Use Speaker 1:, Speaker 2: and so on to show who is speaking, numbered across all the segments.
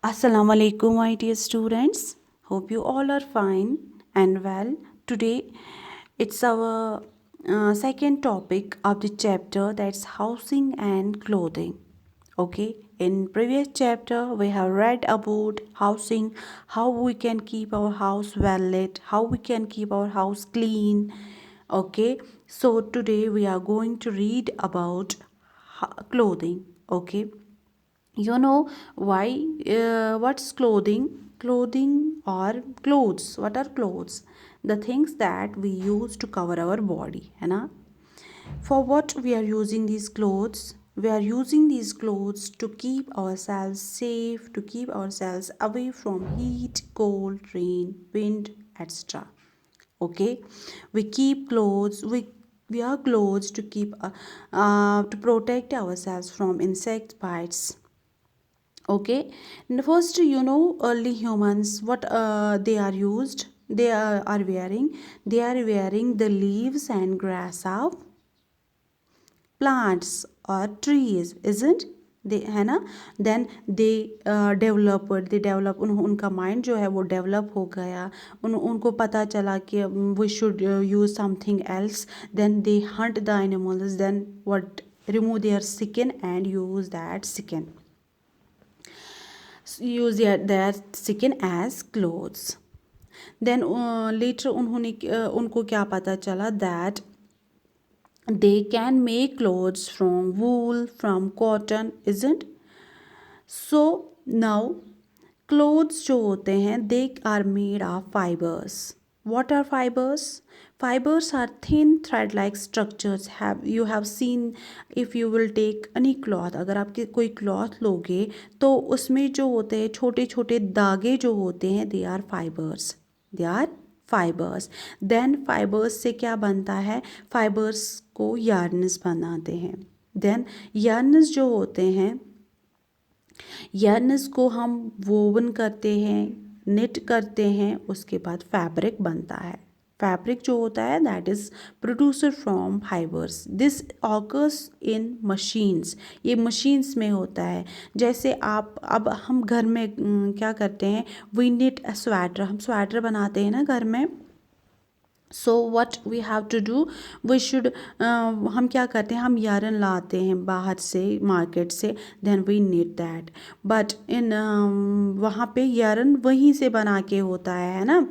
Speaker 1: Assalamu alaikum, my dear students. Hope you all are fine and well. Today, it's our second topic of the chapter, that's housing and clothing. Okay, in previous chapter we have read about housing, how we can keep our house well lit, how we can keep our house clean. Okay, so today we are going to read about clothing. Okay, you know why? What's clothing? Clothing or clothes? What are clothes? The things that we use to cover our body, है ना? For what we are using these clothes? We are using these clothes to keep ourselves safe, to keep ourselves away from heat, cold, rain, wind, etc. Okay, we keep clothes, we wear clothes to keep to protect ourselves from insect bites. Okay, first, early humans, what they are used, are wearing, they are wearing the leaves and grass of plants or trees, isn't they, है ना? Then they develop उनका mind जो है वो develop हो गया, उनको पता चला कि we should use something else. Then they hunt the animals, then what, remove their skin and use that skin, use their skin as clothes. Then later उनको क्या पता चला that they can make clothes from wool, from cotton, isn't? So now clothes जो होते हैं, they are made of fibers. What are fibers? Fibers are thin thread like structures. You have seen, if you will take any cloth, अगर आप कोई cloth लोगे तो उसमें जो होते हैं छोटे छोटे धागे जो होते हैं, they are fibers. They are fibers. Then fibers से क्या बनता है? Fibers को yarns बनाते हैं. Then yarns जो होते हैं, yarns को हम वोवन करते हैं, निट करते हैं, उसके बाद फैब्रिक बनता है. फैब्रिक जो होता है that is producer from fibres. This occurs in machines. ये मशीन्स में होता है. जैसे आप अब हम घर में क्या करते हैं, वी निट अ स्वेटर, हम स्वेटर बनाते हैं ना घर में. So what we have to do, we should, हम क्या करते हैं, हम यारन लाते हैं बाहर से, मार्केट से, then we need that. But in वहाँ पे यारन वहीं से बना के होता है ना,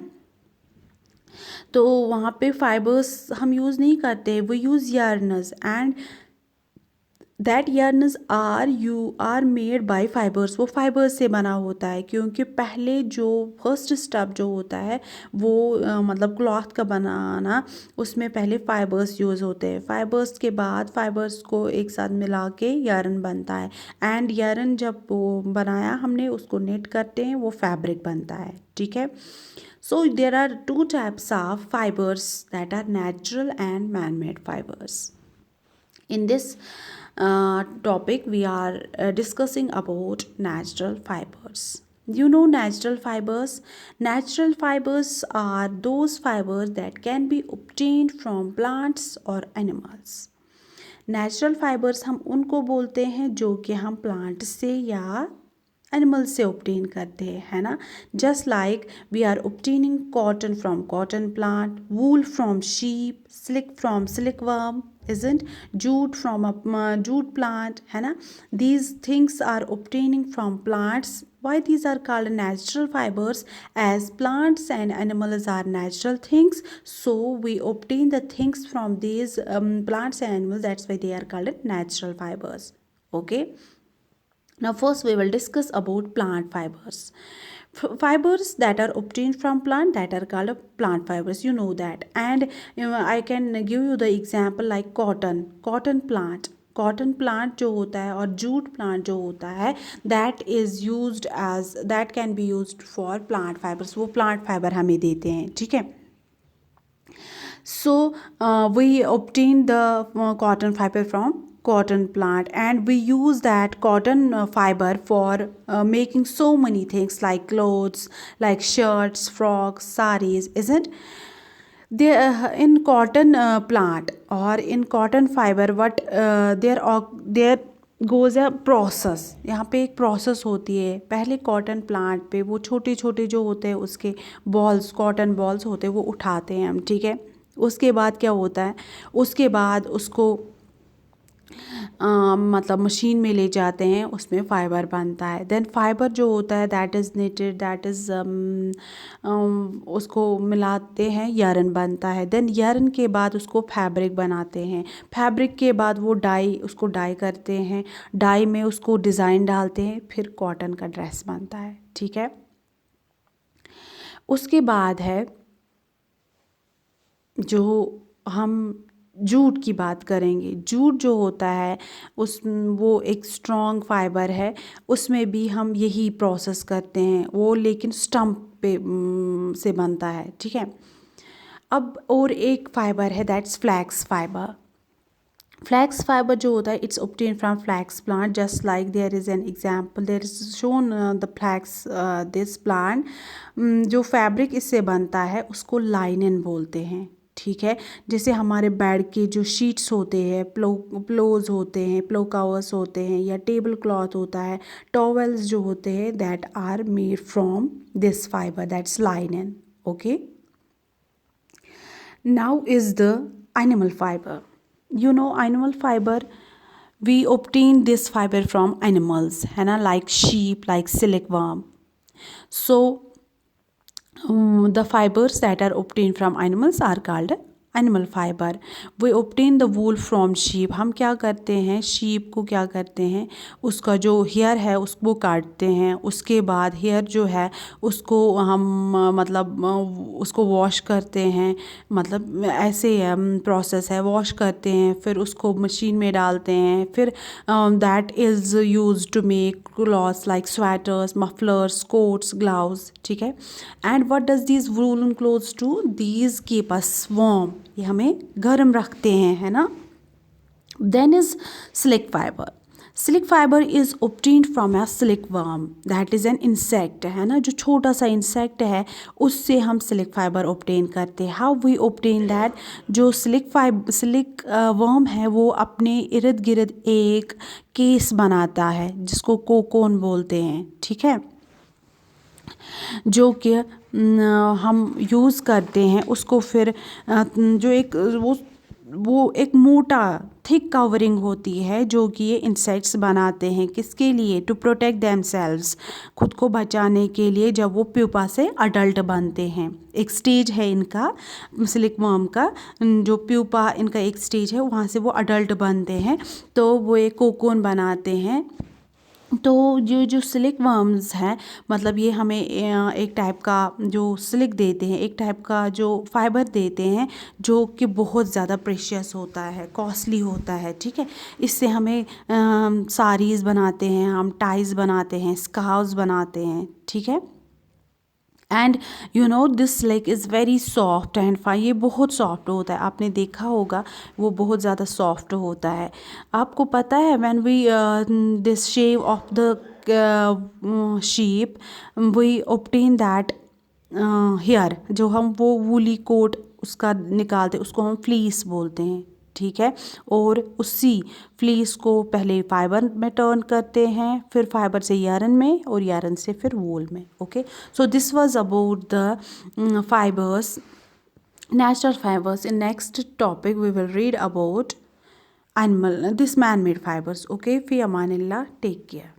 Speaker 1: तो वहाँ पे फाइबर्स हम यूज़ नहीं करते, we use yarns. And that yarns are made by fibres. वो फाइबर्स से बना होता है, क्योंकि पहले जो फर्स्ट स्टेप जो होता है वो मतलब क्लॉथ का बनाना, उसमें पहले फाइबर्स यूज़ होते हैं. फाइबर्स के बाद फाइबर्स को एक साथ मिला के यार्न बनता है. एंड यार्न जब वो बनाया हमने, उसको नेट करते हैं, वो फैब्रिक बनता है. ठीक है. So there are two types of fibers, that are natural and man-made fibers. In this topic, we are discussing about natural fibers. You know natural fibers? Natural fibers are those fibers that can be obtained from plants or animals. Natural fibres हम उनको बोलते हैं जो कि हम plant से या animal से ऑब्टेन करते हैं, है ना? Just like we are obtaining cotton from cotton plant, wool from sheep, silk from silk worm, isn't? Jute from a jute plant, है ना? These things are obtaining from plants. Why these are called natural fibers? As plants and animals are natural things, so we obtain the things from these plants and animals. That's why they are called natural fibers. Okay. Now first we will discuss about plant fibers. Fibers that are obtained from plant, that are called plant fibers, you know that. And I can give you the example like cotton plant. Cotton plant जो होता है और jute plant जो होता है, that is used as, that can be used for plant fibers. वो plant fiber हमें देते हैं. ठीक है. So we obtain the cotton fiber from cotton plant, and we use that cotton fiber for making so many things like clothes, like shirts, frocks, saris, isn't? There in cotton plant or in cotton fiber, what there goes a process, यहाँ पे एक process होती है। पहले cotton plant पे वो छोटे छोटे जो होते हैं उसके बॉल्स, कॉटन बॉल्स होते हैं, वो उठाते हैं हम, ठीक है। उसके बाद क्या होता है, उसके बाद उसको मतलब मशीन में ले जाते हैं, उसमें फ़ाइबर बनता है। देन फाइबर जो होता है that is knitted, that is उसको मिलाते हैं, यार्न बनता है। देन यार्न के बाद उसको फैब्रिक बनाते हैं। फैब्रिक के बाद वो डाई, उसको डाई करते हैं, डाई में उसको डिज़ाइन डालते हैं, फिर कॉटन का ड्रेस बनता है, ठीक है। उसके बाद है जो हम जूट की बात करेंगे। जूट जो होता है उस वो एक स्ट्रॉन्ग फाइबर है, उसमें भी हम यही प्रोसेस करते हैं वो, लेकिन स्टम्प पे से बनता है, ठीक है। अब और एक फाइबर है that's flax fiber. Flax fiber जो होता है it's obtain from flax plant, just like there is an example, there is shown the flax this plant. जो फैब्रिक इससे बनता है उसको लाइनन बोलते हैं, ठीक है। जैसे हमारे बेड के जो शीट्स होते हैं, प्लोज होते हैं, प्लो कवर्स होते हैं, या टेबल क्लॉथ होता है, टॉवेल्स जो होते हैं, that are made from this fiber, that's linen, okay. Now is the animal fiber. You know animal fiber, we obtain this fiber from animals, है ना, like sheep, like silkworm. So the fibers that are obtained from animals are called animal fiber. We obtain the wool from sheep, हम क्या करते हैं, sheep को क्या करते हैं, उसका जो हेयर है उसको काटते हैं, उसके बाद हेयर जो है उसको हम मतलब उसको वॉश करते हैं, मतलब ऐसे प्रोसेस है, वॉश करते हैं, फिर उसको मशीन में डालते हैं, फिर that is use to make clothes like sweaters, mufflers, coats, gloves, ठीक है। And what does these woolen clothes do, these keep us warm, ये हमें गर्म रखते हैं, है ना। Then is silk fiber. Silk fiber is obtained from a silkworm, that is an insect, है ना, जो छोटा सा इंसेक्ट है उससे हम सिल्क फाइबर ऑब्टेन करते हैं। हाउ वी ऑब्टेन दैट, जो सिल्क वर्म है वो अपने इर्द गिर्द एक केस बनाता है जिसको कोकोन बोलते हैं, ठीक है, जो कि हम यूज़ करते हैं उसको। फिर जो एक वो एक मोटा थिक कवरिंग होती है जो कि ये इंसेक्ट्स बनाते हैं, किसके लिए, टू प्रोटेक्ट देमसेल्व्स, खुद को बचाने के लिए, जब वो प्यूपा से अडल्ट बनते हैं। एक स्टेज है इनका, सिल्कवर्म का, जो प्यूपा इनका एक स्टेज है, वहाँ से वो अडल्ट बनते हैं, तो वो एक कोकोन बनाते हैं। तो ये जो सिल्क वर्म्स हैं, मतलब ये हमें एक टाइप का जो सिल्क देते हैं, एक टाइप का जो फाइबर देते हैं जो कि बहुत ज़्यादा प्रेशियस होता है, कॉस्टली होता है, ठीक है। इससे हमें साड़ीज़ बनाते हैं, हम टाइज बनाते हैं, स्कार्व्स बनाते हैं, ठीक है। And you know this silk is very soft and fine, ये बहुत सॉफ्ट होता है, आपने देखा होगा वो बहुत ज़्यादा सॉफ्ट होता है। आपको पता है when we this shave off the sheep we obtain that hair, जो हम वो वूली कोट उसका निकालते उसको हम फ्लीस बोलते हैं, ठीक है। और उसी फ्लीस को पहले फाइबर में टर्न करते हैं, फिर फाइबर से यार्न में, और यार्न से फिर वूल में, okay. So this was about the fibres, natural fibers. In next topic we will read about animal this man-made fibers, okay। fi amanillah, take care.